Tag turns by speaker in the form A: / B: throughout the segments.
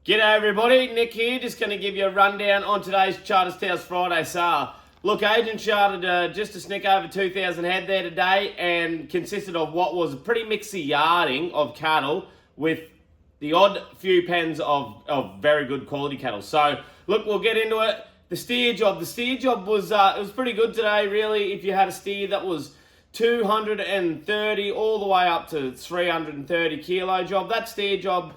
A: G'day everybody, Nick here, just going to give you a rundown on today's Charters Towers Friday sale. Look, Agent chartered just a snick over 2,000 head there today and consisted of what was a pretty mixy yarding of cattle with the odd few pens of very good quality cattle. So, look, we'll get into it. The steer job was it was pretty good today, really. If you had a steer that was 230 all the way up to 330 kilo job, that steer job,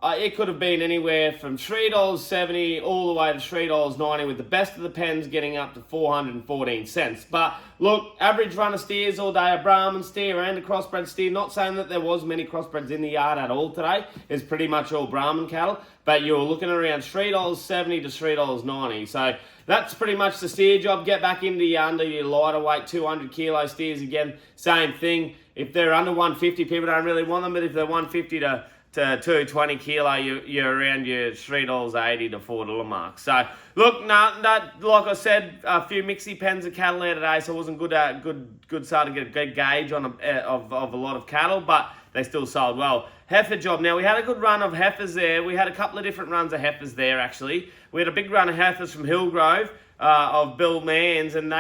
A: it could have been anywhere from $3.70 all the way to $3.90, with the best of the pens getting up to 414 cents. But look, average run of steers all day, a Brahman steer and a crossbred steer. Not saying that there was many crossbreds in the yard at all today. It's pretty much all Brahman cattle, but you're looking around $3.70 to $3.90. So that's pretty much the steer job. Get back into your under your lighter weight 200 kilo steers again. Same thing. If they're under 150, people don't really want them, but if they're 150 to 220 kilo, you're around your $3.80 to $4 mark. So look, like I said, a few mixy pens of cattle there today, so it wasn't good start to get a good gauge on of a lot of cattle, but they still sold well. Heifer job. Now, we had a good run of heifers there. We had a couple of different runs of heifers there, actually. We had a big run of heifers from Hillgrove of Bill Manns, and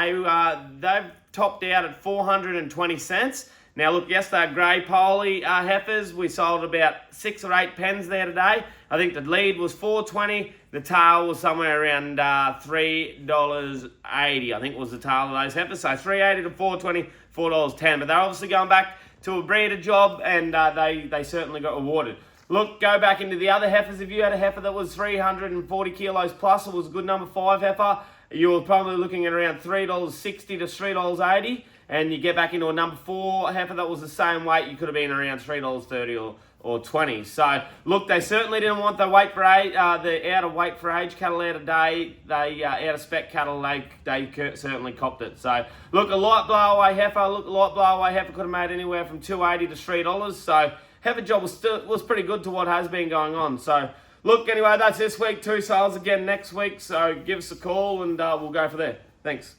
A: they've topped out at 420 cents. Now, look, yes, they're grey poly heifers. We sold about 6 or 8 pens there today. I think the lead was $4.20. The tail was somewhere around $3.80, I think was the tail of those heifers. So $3.80 to $4.20, $4.10. But they're obviously going back to a breeder job, and they certainly got rewarded. Look, go back into the other heifers. If you had a heifer that was 340 kilos plus, it was a good number 5 heifer, you were probably looking at around $3.60 to $3.80. And you get back into a number 4 heifer that was the same weight, you could have been around $3.30 or $20. So, look, they certainly didn't want the weight for age, the out of weight for age cattle there today. They out of spec cattle, they certainly copped it. So, look, a light blow-away heifer. Look, a light blow-away heifer could have made anywhere from $2.80 to $3. So, heifer job was pretty good to what has been going on. So, look, anyway, that's this week. 2 sales again next week. So, give us a call and we'll go for there. Thanks.